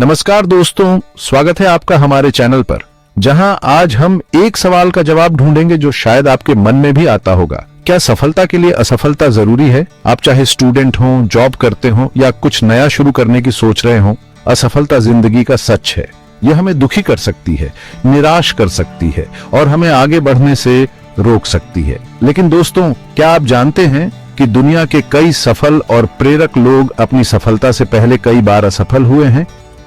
नमस्कार दोस्तों, स्वागत है आपका हमारे चैनल पर, जहां आज हम एक सवाल का जवाब ढूंढेंगे जो शायद आपके मन में भी आता होगा। क्या सफलता के लिए असफलता जरूरी है? आप चाहे स्टूडेंट हो, जॉब करते हो या कुछ नया शुरू करने की सोच रहे हो, असफलता जिंदगी का सच है। यह हमें दुखी कर सकती है, निराश कर सकती है और हमें आगे बढ़ने से रोक सकती है। लेकिन दोस्तों, क्या आप जानते हैं कि दुनिया के कई सफल और प्रेरक लोग अपनी सफलता से पहले कई बार असफल हुए हैं?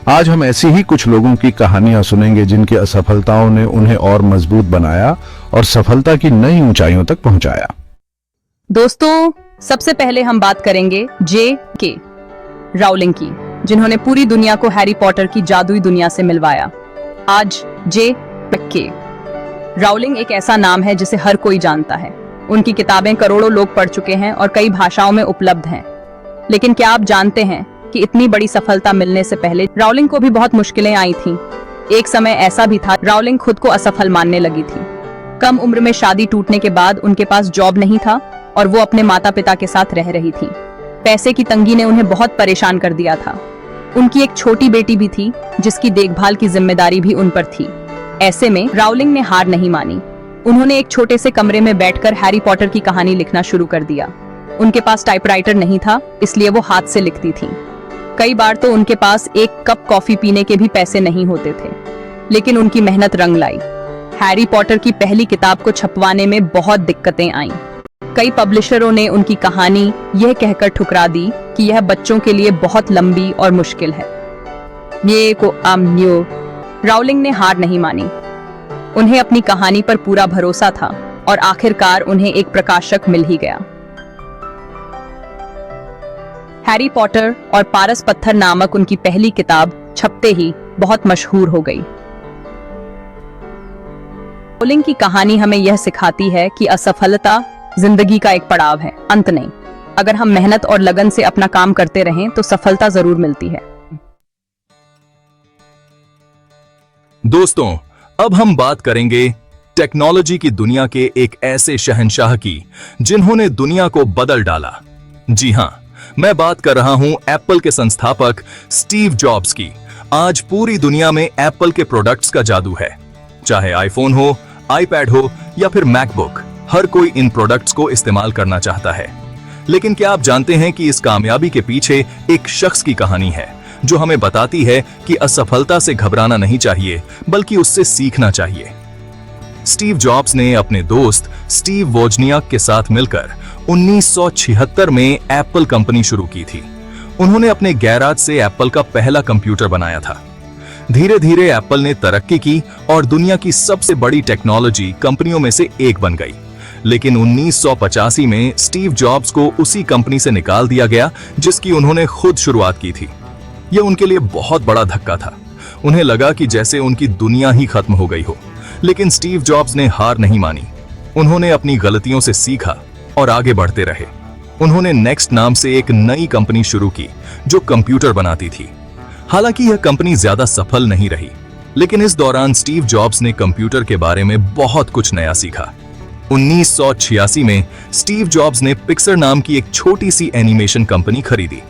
आज हम ऐसी ही कुछ लोगों की कहानियां सुनेंगे जिनकी असफलताओं ने उन्हें और मजबूत बनाया और सफलता की नई ऊंचाइयों तक पहुंचाया। दोस्तों, सबसे पहले हम बात करेंगे J.K. राउलिंग की, जिन्होंने पूरी दुनिया को हैरी पॉटर की जादुई दुनिया से मिलवाया। आज J.K. राउलिंग एक ऐसा नाम है जिसे हर कोई जानता है। उनकी किताबें करोड़ों लोग पढ़ चुके हैं और कई भाषाओं में उपलब्ध हैं। लेकिन क्या आप जानते हैं कि इतनी बड़ी सफलता मिलने से पहले राउलिंग को भी बहुत मुश्किलें आई थीं। एक समय ऐसा भी था, राउलिंग खुद को असफल मानने लगी थी। कम उम्र में शादी टूटने के बाद उनके पास जॉब नहीं था और वो अपने माता पिता के साथ रह रही थी। पैसे की तंगी ने उन्हें बहुत परेशान कर दिया था। उनकी एक छोटी बेटी भी थी जिसकी देखभाल की जिम्मेदारी भी उन पर थी। ऐसे में राउलिंग ने हार नहीं मानी। उन्होंने एक छोटे से कमरे में बैठकर हैरी पॉटर की कहानी लिखना शुरू कर दिया। उनके पास टाइपराइटर नहीं था, इसलिए वो हाथ से लिखती थी। कई बार तो उनके पास एक कप कॉफी पीने के भी पैसे नहीं होते थे, लेकिन उनकी मेहनत रंग लाई। हैरी पॉटर की पहली किताब को छपवाने में बहुत दिक्कतें आईं। कई पब्लिशरों ने उनकी कहानी यह कहकर ठुकरा दी कि यह बच्चों के लिए बहुत लंबी और मुश्किल है। राउलिंग ने हार नहीं मानी। उन्हें अपनी कहानी पर पूरा भरोसा था और आखिरकार उन्हें एक प्रकाशक मिल ही गया। हैरी पॉटर और पारस पत्थर नामक उनकी पहली किताब छपते ही बहुत मशहूर हो गई। राउलिंग की कहानी हमें यह सिखाती है कि असफलता जिंदगी का एक पड़ाव है, अंत नहीं। अगर हम मेहनत और लगन से अपना काम करते रहें तो सफलता जरूर मिलती है। दोस्तों, अब हम बात करेंगे टेक्नोलॉजी की दुनिया के एक ऐसे शहंशाह की जिन्होंने दुनिया को बदल डाला। जी हां, मैं बात कर रहा हूं एप्पल के संस्थापक स्टीव जॉब्स की। आज पूरी दुनिया में एप्पल के प्रोडक्ट्स का जादू है। चाहे आईफोन हो, आईपैड हो या फिर मैकबुक, हर कोई इन प्रोडक्ट्स को इस्तेमाल करना चाहता है। लेकिन क्या आप जानते हैं कि इस कामयाबी के पीछे एक शख्स की कहानी है जो हमें बताती है कि असफलता से घबराना नहीं चाहिए, बल्कि उससे सीखना चाहिए। स्टीव जॉब्स ने अपने दोस्त स्टीव वोजनियाक के साथ मिलकर 1976 में एप्पल कंपनी शुरू की थी। उन्होंने अपने गैराज से एप्पल का पहला कंप्यूटर बनाया था। धीरे धीरे एप्पल ने तरक्की की और दुनिया की सबसे बड़ी टेक्नोलॉजी कंपनियों में से एक बन गई। लेकिन 1985 में स्टीव जॉब्स को उसी कंपनी से निकाल दिया गया जिसकी उन्होंने खुद शुरुआत की थी। यह उनके लिए बहुत बड़ा धक्का था। उन्हें लगा कि जैसे उनकी दुनिया ही खत्म हो गई हो। लेकिन स्टीव जॉब्स ने हार नहीं मानी। उन्होंने अपनी गलतियों से सीखा और आगे बढ़ते रहे। उन्होंने नेक्स्ट नाम से एक नई कंपनी शुरू की जो कंप्यूटर बनाती थी। हालांकि यह कंपनी ज्यादा सफल नहीं रही, लेकिन इस दौरान स्टीव जॉब्स ने कंप्यूटर के बारे में बहुत कुछ नया सीखा। 1986 में स्टीव जॉब्स ने पिक्सर नाम की एक छोटी सी एनिमेशन कंपनी खरीदी।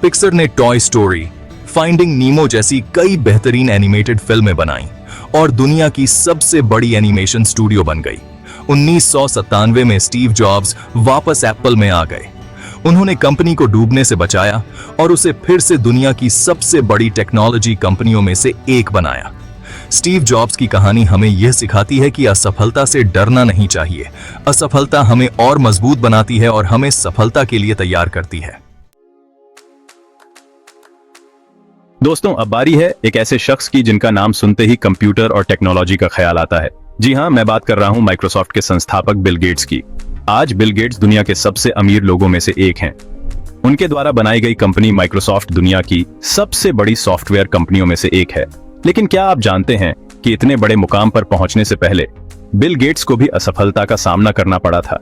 पिक्सर ने टॉय स्टोरी, फाइंडिंग नीमो जैसी कई बेहतरीन एनिमेटेड फिल्में बनाई और दुनिया की सबसे बड़ी एनिमेशन स्टूडियो बन गई। 1997 में स्टीव जॉब्स वापस एप्पल में आ गए। उन्होंने कंपनी को डूबने से बचाया और उसे फिर से दुनिया की सबसे बड़ी टेक्नोलॉजी कंपनियों में से एक बनाया। स्टीव जॉब्स की कहानी हमें यह सिखाती है कि असफलता से डरना नहीं चाहिए। असफलता हमें और मजबूत बनाती है और हमें सफलता के लिए तैयार करती है। दोस्तों, अब बारी है एक ऐसे शख्स की जिनका नाम सुनते ही कंप्यूटर और टेक्नोलॉजी का ख्याल आता है। जी हां, मैं बात कर रहा हूं माइक्रोसॉफ्ट के संस्थापक बिल गेट्स की। आज बिल गेट्स दुनिया के सबसे अमीर लोगों में से एक हैं। उनके द्वारा बनाई गई कंपनी माइक्रोसॉफ्ट दुनिया की सबसे बड़ी सॉफ्टवेयर कंपनियों में से एक है। लेकिन क्या आप जानते हैं कि इतने बड़े मुकाम पर पहुंचने से पहले बिल गेट्स को भी असफलता का सामना करना पड़ा था।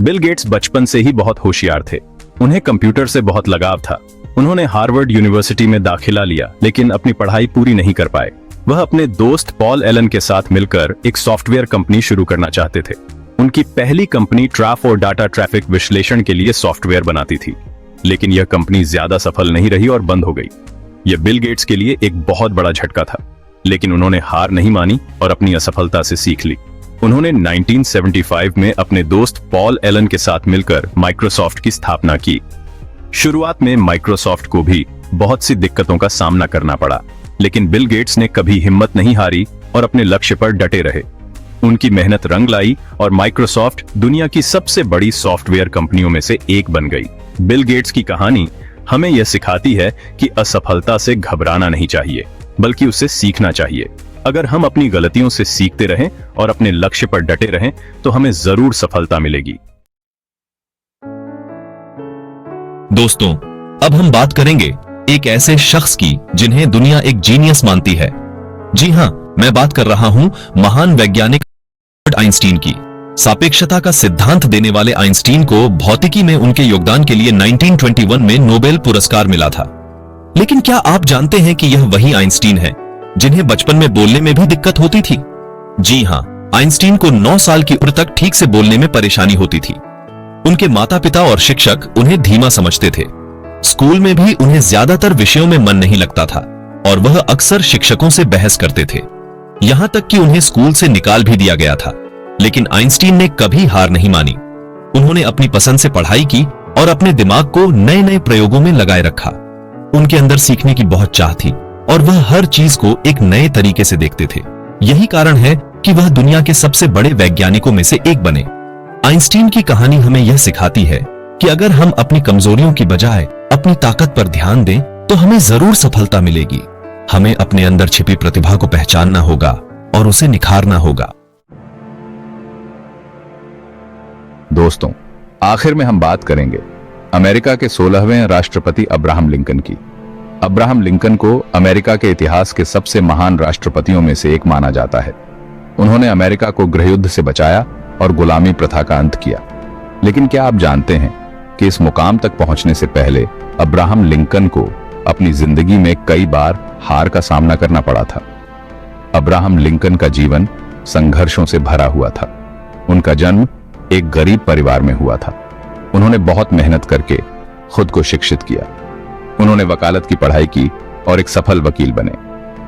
बिल गेट्स बचपन से ही बहुत होशियार थे। उन्हें कंप्यूटर से बहुत लगाव था। उन्होंने हार्वर्ड यूनिवर्सिटी में दाखिला लिया, लेकिन अपनी पढ़ाई पूरी नहीं कर पाए। वह अपने दोस्त पॉल एलन के साथ मिलकर एक सॉफ्टवेयर कंपनी शुरू करना चाहते थे। उनकी पहली कंपनी ट्राफ और डाटा ट्रैफिक विश्लेषण के लिए सॉफ्टवेयर बनाती थी। लेकिन यह कंपनी ज्यादा सफल नहीं रही और बंद हो गई। यह बिल गेट्स के लिए एक बहुत बड़ा झटका था, लेकिन उन्होंने हार नहीं मानी और अपनी असफलता से सीख ली। उन्होंने 1975 में अपने दोस्त पॉल एलन के साथ मिलकर माइक्रोसॉफ्ट की स्थापना की। शुरुआत में माइक्रोसॉफ्ट को भी बहुत सी दिक्कतों का सामना करना पड़ा, लेकिन बिल गेट्स ने कभी हिम्मत नहीं हारी और अपने लक्ष्य पर डटे रहे। उनकी मेहनत रंग लाई और माइक्रोसॉफ्ट दुनिया की सबसे बड़ी सॉफ्टवेयर कंपनियों में से एक बन गई। बिल गेट्स की कहानी हमें यह सिखाती है कि असफलता से घबराना नहीं चाहिए, बल्कि उससे सीखना चाहिए। अगर हम अपनी गलतियों से सीखते रहें और अपने लक्ष्य पर डटे रहें, तो हमें जरूर सफलता मिलेगी। दोस्तों, अब हम बात करेंगे एक ऐसे शख्स की जिन्हें दुनिया एक जीनियस मानती है। जी हां, मैं बात कर रहा हूं महान वैज्ञानिक आइंस्टीन की। सापेक्षता का सिद्धांत देने वाले आइंस्टीन को भौतिकी में उनके योगदान के लिए 1921 में नोबेल पुरस्कार मिला था। लेकिन क्या आप जानते हैं कि यह वही आइंस्टीन है जिन्हें बचपन में बोलने में भी दिक्कत होती थी? जी हां, आइंस्टीन को 9 साल की उम्र तक ठीक से बोलने में परेशानी होती थी। उनके माता पिता और शिक्षक उन्हें धीमा समझते थे। स्कूल में भी उन्हें ज्यादातर विषयों में मन नहीं लगता था और वह अक्सर शिक्षकों से बहस करते थे। यहां तक कि उन्हें स्कूल से निकाल भी दिया गया था। लेकिन आइंस्टीन ने कभी हार नहीं मानी। उन्होंने अपनी पसंद से पढ़ाई की और अपने दिमाग को नए नए प्रयोगों में लगाए रखा। उनके अंदर सीखने की बहुत चाह थी और वह हर चीज को एक नए तरीके से देखते थे। यही कारण है कि वह दुनिया के सबसे बड़े वैज्ञानिकों में से एक बने। आइंस्टीन की कहानी हमें यह सिखाती है कि अगर हम अपनी कमजोरियों की बजाय अपनी ताकत पर ध्यान दें, तो हमें जरूर सफलता मिलेगी। हमें अपने अंदर छिपी प्रतिभा को पहचानना होगा और उसे निखारना होगा। दोस्तों, आखिर में हम बात करेंगे अमेरिका के 16वें राष्ट्रपति अब्राहम लिंकन की। अब्राहम लिंकन को अमेरिका के इतिहास के सबसे महान राष्ट्रपतियों में से एक माना जाता है। उन्होंने अमेरिका को गृहयुद्ध से बचाया और गुलामी प्रथा का अंत किया। लेकिन क्या आप जानते हैं कि इस मुकाम तक पहुंचने से पहले अब्राहम लिंकन को अपनी जिंदगी में कई बार हार का सामना करना पड़ा था। अब्राहम लिंकन का जीवन संघर्षों से भरा हुआ था। उनका जन्म एक गरीब परिवार में हुआ था। उन्होंने बहुत मेहनत करके खुद को शिक्षित किया। उन्होंने वकालत की पढ़ाई की और एक सफल वकील बने।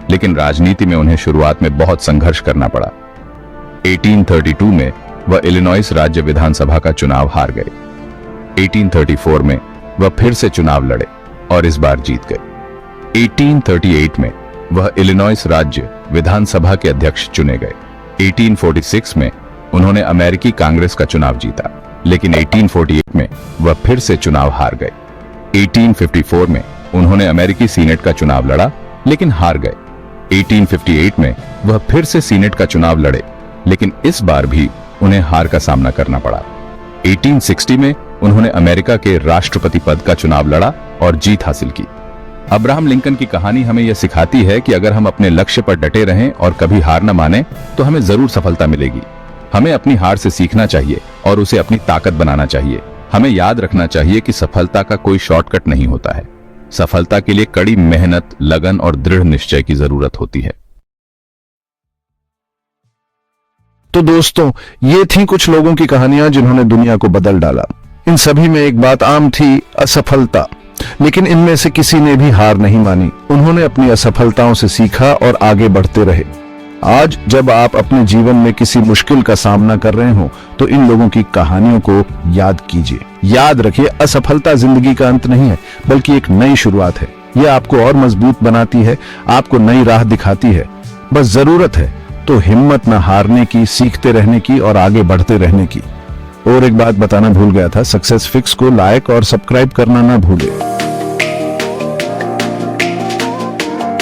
लेकिन राजनीति में उन्हें शुरुआत में बहुत संघर्ष करना पड़ा। 1832 में वह इलिनॉइस राज्य विधानसभा का चुनाव हार गए। 1834 में वह फिर से चुनाव लड़े और इस बार जीत गए। 1838 में वह इलिनॉइस राज्य विधानसभा के अध्यक्ष चुने गए। 1846 में उन्होंने अमेरिकी कांग्रेस का चुनाव जीता, लेकिन 1848 में वह फिर से चुनाव हार गए। 1854 में उन्होंने अमेरिकी सीनेट का चुनाव लड़ा, लेकिन हार गए। 1858 में वह फिर से सीनेट का चुनाव लड़े, लेकिन इस बार भी उन्हें हार का सामना करना पड़ा। 1860 में उन्होंने अमेरिका के राष्ट्रपति पद का चुनाव लड़ा और जीत हासिल की। अब्राहम लिंकन की कहानी हमें यह सिखाती है कि अगर हम अपने लक्ष्य पर डटे रहें और कभी हार न माने, तो हमें जरूर सफलता मिलेगी। हमें अपनी हार से सीखना चाहिए और उसे अपनी ताकत बनाना चाहिए। हमें याद रखना चाहिए कि सफलता का कोई शॉर्टकट नहीं होता है। सफलता के लिए कड़ी मेहनत, लगन और दृढ़ निश्चय की जरूरत होती है। तो दोस्तों, ये थी कुछ लोगों की कहानियां जिन्होंने दुनिया को बदल डाला। इन सभी में एक बात आम थी, असफलता। लेकिन इनमें से किसी ने भी हार नहीं मानी। उन्होंने अपनी असफलताओं से सीखा और आगे बढ़ते रहे। आज जब आप अपने जीवन में किसी मुश्किल का सामना कर रहे हो, तो इन लोगों की कहानियों को याद कीजिए। याद रखिए, असफलता जिंदगी का अंत नहीं है, बल्कि एक नई शुरुआत है। यह आपको और मजबूत बनाती है, आपको नई राह दिखाती है। बस जरूरत है तो हिम्मत न हारने की, सीखते रहने की और आगे बढ़ते रहने की। और एक बात बताना भूल गया था, सक्सेस फिक्स को लाइक और सब्सक्राइब करना ना भूले।